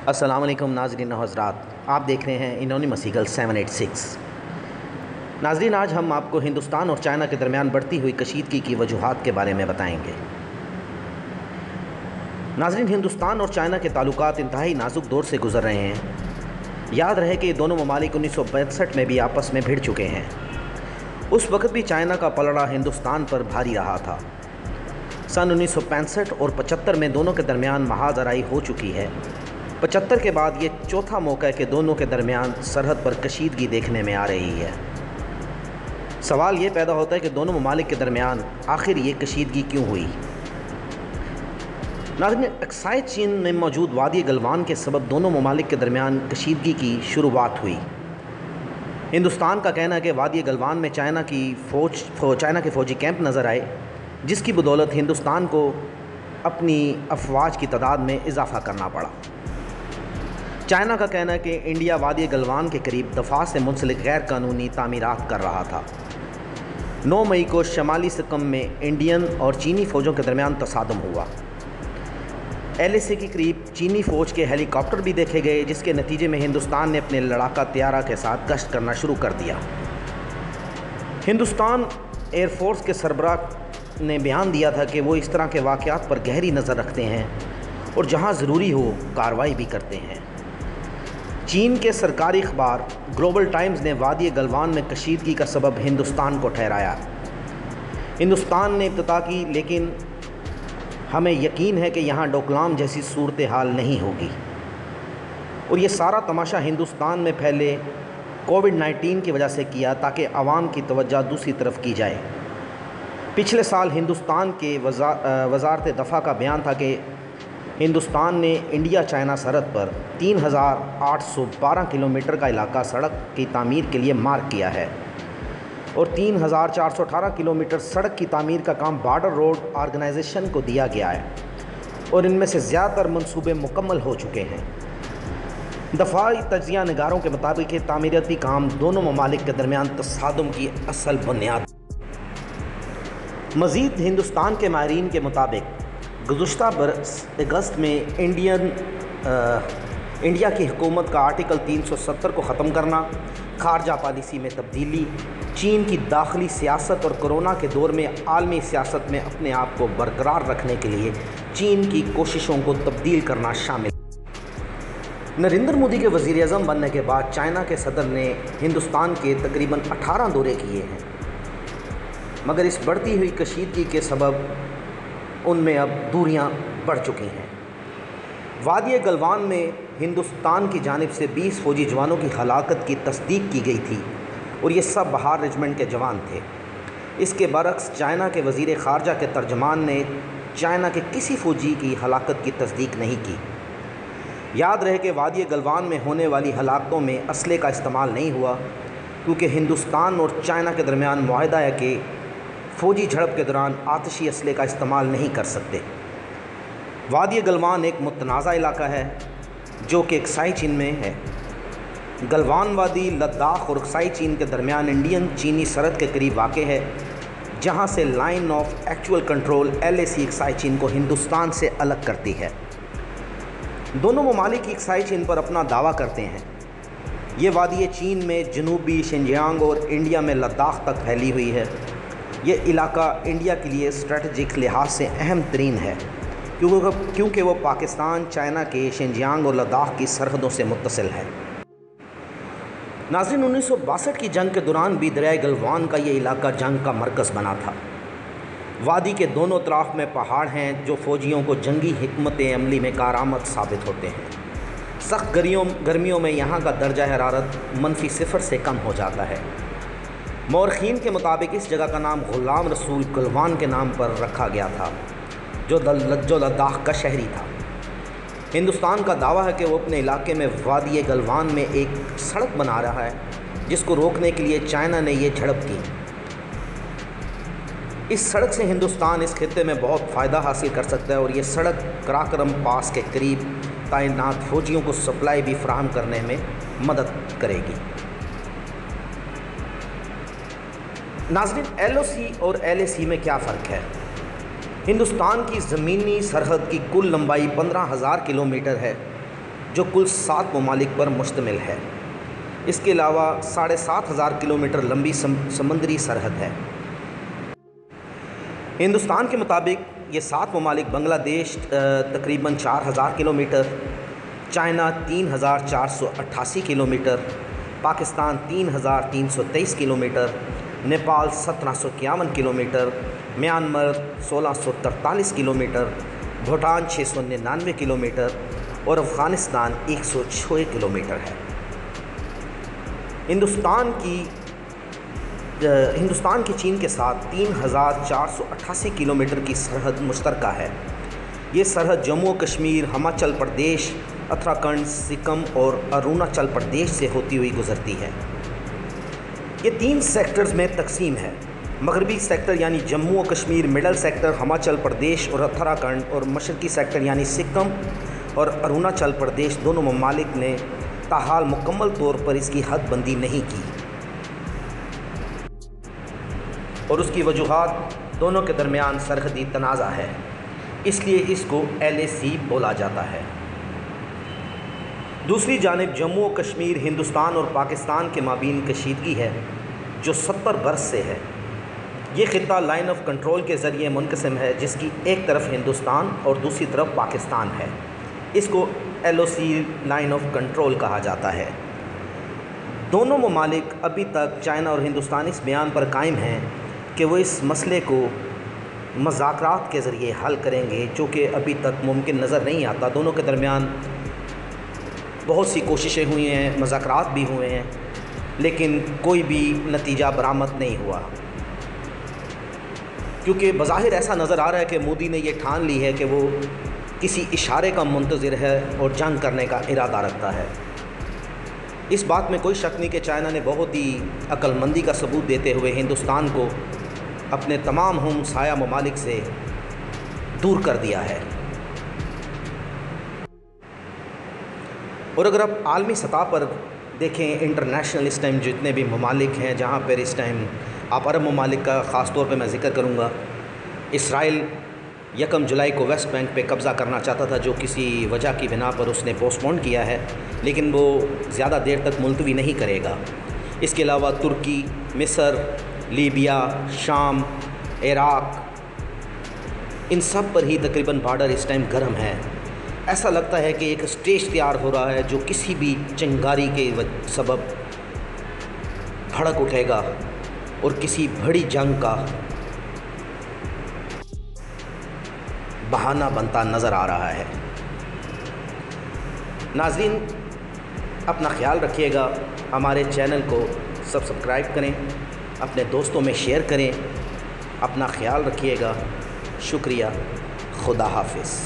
السلام علیکم ناظرین و حضرات، آپ دیکھ رہے ہیں انونیمس ایگل 786۔ ناظرین، آج ہم آپ کو ہندوستان اور چائنا کے درمیان بڑھتی ہوئی کشیدگی کی وجوہات کے بارے میں بتائیں گے۔ ناظرین، ہندوستان اور چائنا کے تعلقات انتہائی نازک دور سے گزر رہے ہیں۔ یاد رہے کہ یہ دونوں ممالک 1962 میں بھی آپس میں بھڑ چکے ہیں۔ اس وقت بھی چائنا کا پلڑا ہندوستان پر بھاری رہا تھا۔ سن 1965 اور 75 میں دونوں کے درمیان محاذ آرائی ہو چکی ہے۔ 75 کے بعد یہ چوتھا موقع ہے کہ دونوں کے درمیان سرحد پر کشیدگی دیکھنے میں آ رہی ہے۔ سوال یہ پیدا ہوتا ہے کہ دونوں ممالک کے درمیان آخر یہ کشیدگی کیوں ہوئی؟ ناظرین، اکسائی چین میں موجود وادی گلوان کے سبب دونوں ممالک کے درمیان کشیدگی کی شروعات ہوئی۔ ہندوستان کا کہنا ہے کہ وادی گلوان میں چائنا کے فوجی کیمپ نظر آئے، جس کی بدولت ہندوستان کو اپنی افواج کی تعداد میں اضافہ کرنا پڑا۔ چائنا کا کہنا ہے کہ انڈیا وادی گلوان کے قریب دفاع سے منسلک غیر قانونی تعمیرات کر رہا تھا۔ 9 مئی کو شمالی سکم میں انڈین اور چینی فوجوں کے درمیان تصادم ہوا۔ LAC کے قریب چینی فوج کے ہیلی کاپٹر بھی دیکھے گئے، جس کے نتیجے میں ہندوستان نے اپنے لڑاکا طیارہ کے ساتھ گشت کرنا شروع کر دیا۔ ہندوستان ایئر فورس کے سربراہ نے بیان دیا تھا کہ وہ اس طرح کے واقعات پر گہری نظر رکھتے ہیں اور جہاں ضروری ہو کارروائی بھی کرتے ہیں۔ چین کے سرکاری اخبار گلوبل ٹائمز نے وادی گلوان میں کشیدگی کا سبب ہندوستان کو ٹھہرایا۔ ہندوستان نے ابتدا کی، لیکن ہمیں یقین ہے کہ یہاں ڈوکلام جیسی صورتحال نہیں ہوگی، اور یہ سارا تماشا ہندوستان میں پھیلے کووڈ-19 کی وجہ سے کیا تاکہ عوام کی توجہ دوسری طرف کی جائے۔ پچھلے سال ہندوستان کے وزارت دفاع کا بیان تھا کہ ہندوستان نے انڈیا چائنا سرحد پر 3812 کلومیٹر کا علاقہ سڑک کی تعمیر کے لیے مارک کیا ہے، اور 3418 کلومیٹر سڑک کی تعمیر کا کام بارڈر روڈ آرگنائزیشن کو دیا گیا ہے، اور ان میں سے زیادہ تر منصوبے مکمل ہو چکے ہیں۔ دفاعی تجزیہ نگاروں کے مطابق یہ تعمیراتی کام دونوں ممالک کے درمیان تصادم کی اصل بنیاد۔ مزید ہندوستان کے ماہرین کے مطابق گزشتہ برس اگست میں انڈیا کی حکومت کا آرٹیکل 370 کو ختم کرنا، خارجہ پالیسی میں تبدیلی، چین کی داخلی سیاست اور کورونا کے دور میں عالمی سیاست میں اپنے آپ کو برقرار رکھنے کے لیے چین کی کوششوں کو تبدیل کرنا شامل۔ نریندر مودی کے وزیر اعظم بننے کے بعد چائنا کے صدر نے ہندوستان کے تقریباً 18 دورے کیے ہیں، مگر اس بڑھتی ہوئی کشیدگی کے سبب ان میں اب دوریاں بڑھ چکی ہیں۔ وادی گلوان میں ہندوستان کی جانب سے 20 فوجی جوانوں کی ہلاکت کی تصدیق کی گئی تھی، اور یہ سب بہار ریجمنٹ کے جوان تھے۔ اس کے برعکس چائنا کے وزیر خارجہ کے ترجمان نے چائنا کے کسی فوجی کی ہلاکت کی تصدیق نہیں کی۔ یاد رہے کہ وادی گلوان میں ہونے والی ہلاکتوں میں اسلحے کا استعمال نہیں ہوا، کیونکہ ہندوستان اور چائنا کے درمیان معاہدہ ہے کہ فوجی جھڑپ کے دوران آتشی اسلحے کا استعمال نہیں کر سکتے۔ وادی گلوان ایک متنازع علاقہ ہے جو کہ اکسائی چین میں ہے۔ گلوان وادی لداخ اور اکسائی چین کے درمیان انڈین چینی سرحد کے قریب واقع ہے، جہاں سے line of actual control LAC اکسائی چین کو ہندوستان سے الگ کرتی ہے۔ دونوں ممالک اکسائی چین پر اپنا دعویٰ کرتے ہیں۔ یہ وادی چین میں جنوبی شنجیانگ اور انڈیا میں لداخ تک پھیلی ہوئی ہے۔ یہ علاقہ انڈیا کے لیے اسٹریٹجک لحاظ سے اہم ترین ہے، کیونکہ وہ پاکستان، چائنا کے شنجیانگ اور لداخ کی سرحدوں سے متصل ہے۔ ناظرین، 1962 کی جنگ کے دوران بھی دریائے گلوان کا یہ علاقہ جنگ کا مرکز بنا تھا۔ وادی کے دونوں اطراف میں پہاڑ ہیں جو فوجیوں کو جنگی حکمت عملی میں کارآمد ثابت ہوتے ہیں۔ سخت گرمیوں میں یہاں کا درجہ حرارت -0 سے کم ہو جاتا ہے۔ مورخین کے مطابق اس جگہ کا نام غلام رسول گلوان کے نام پر رکھا گیا تھا، جو لداخ کا شہری تھا۔ ہندوستان کا دعویٰ ہے کہ وہ اپنے علاقے میں وادی گلوان میں ایک سڑک بنا رہا ہے، جس کو روکنے کے لیے چائنا نے یہ جھڑپ کی۔ اس سڑک سے ہندوستان اس خطے میں بہت فائدہ حاصل کر سکتا ہے، اور یہ سڑک کراکرم پاس کے قریب تعینات فوجیوں کو سپلائی بھی فراہم کرنے میں مدد کرے گی۔ ناظرین، LOC اور LAC میں کیا فرق ہے؟ ہندوستان کی زمینی سرحد کی کل لمبائی 15,000 کلومیٹر ہے، جو کل 7 ممالک پر مشتمل ہے۔ اس کے علاوہ 7,500 کلومیٹر لمبی سمندری سرحد ہے۔ ہندوستان کے مطابق یہ 7 ممالک بنگلہ دیش تقریباً 4,000 kilometre, China 3,488 kilometre, Pakistan 3,323 kilometre, Nepal 1,751 kilometre, Myanmar 1,643 kilometre, Bhutan 699 kilometre اور افغانستان 106 کلومیٹر ہے۔ ہندوستان کی چین کے ساتھ 3,488 کلومیٹر کی سرحد مشترکہ ہے۔ یہ سرحد جموں و کشمیر، ہماچل پردیش، اتراکھنڈ، سکم اور اروناچل پردیش سے ہوتی ہوئی گزرتی ہے۔ یہ 3 سیکٹرز میں تقسیم ہے۔ مغربی سیکٹر یعنی جموں و کشمیر، مڈل سیکٹر ہماچل پردیش اور اتراکھنڈ، اور مشرقی سیکٹر یعنی سکم اور اروناچل پردیش دونوں ممالک نے تاحال مکمل طور پر اس کی حد بندی نہیں کی، اور اس کی وجوہات دونوں کے درمیان سرحدی تنازع ہے، اس لیے اس کو LAC بولا جاتا ہے۔ دوسری جانب جموں و کشمیر ہندوستان اور پاکستان کے مابین کشیدگی ہے جو 70 برس سے ہے۔ یہ خطہ لائن آف کنٹرول کے ذریعے منقسم ہے، جس کی ایک طرف ہندوستان اور دوسری طرف پاکستان ہے۔ اس کو LOC لائن آف کنٹرول کہا جاتا ہے۔ دونوں ممالک ابھی تک چائنا اور ہندوستان اس بیان پر قائم ہیں کہ وہ اس مسئلے کو مذاکرات کے ذریعے حل کریں گے، جو کہ ابھی تک ممکن نظر نہیں آتا۔ دونوں کے درمیان بہت سی کوششیں ہوئی ہیں، مذاکرات بھی ہوئے ہیں، لیکن کوئی بھی نتیجہ برآمد نہیں ہوا، کیونکہ بظاہر ایسا نظر آ رہا ہے کہ مودی نے یہ ٹھان لی ہے کہ وہ کسی اشارے کا منتظر ہے اور جنگ کرنے کا ارادہ رکھتا ہے۔ اس بات میں کوئی شک نہیں کہ چائنا نے بہت ہی عقل مندی کا ثبوت دیتے ہوئے ہندوستان کو اپنے تمام ہمسایہ ممالک سے دور کر دیا ہے۔ اور اگر آپ عالمی سطح پر دیکھیں، انٹرنیشنل اس ٹائم جتنے بھی ممالک ہیں جہاں پر اس ٹائم آپ عرب ممالک کا خاص طور پہ میں ذکر کروں گا، اسرائیل 1 جولائی کو ویسٹ بینک پہ قبضہ کرنا چاہتا تھا، جو کسی وجہ کی بنا پر اس نے پوسٹ پون کیا ہے، لیکن وہ زیادہ دیر تک ملتوی نہیں کرے گا۔ اس کے علاوہ ترکی، مصر، لیبیا، شام، عراق، ان سب پر ہی تقریباً بارڈر اس ٹائم گرم ہے۔ ایسا لگتا ہے کہ ایک اسٹیج تیار ہو رہا ہے جو کسی بھی چنگاری کے سبب بھڑک اٹھے گا اور کسی بڑی جنگ کا بہانہ بنتا نظر آ رہا ہے۔ ناظرین، اپنا خیال رکھیے گا، ہمارے چینل کو سبسکرائب کریں، اپنے دوستوں میں شیئر کریں، اپنا خیال رکھیے گا۔ شکریہ، خدا حافظ۔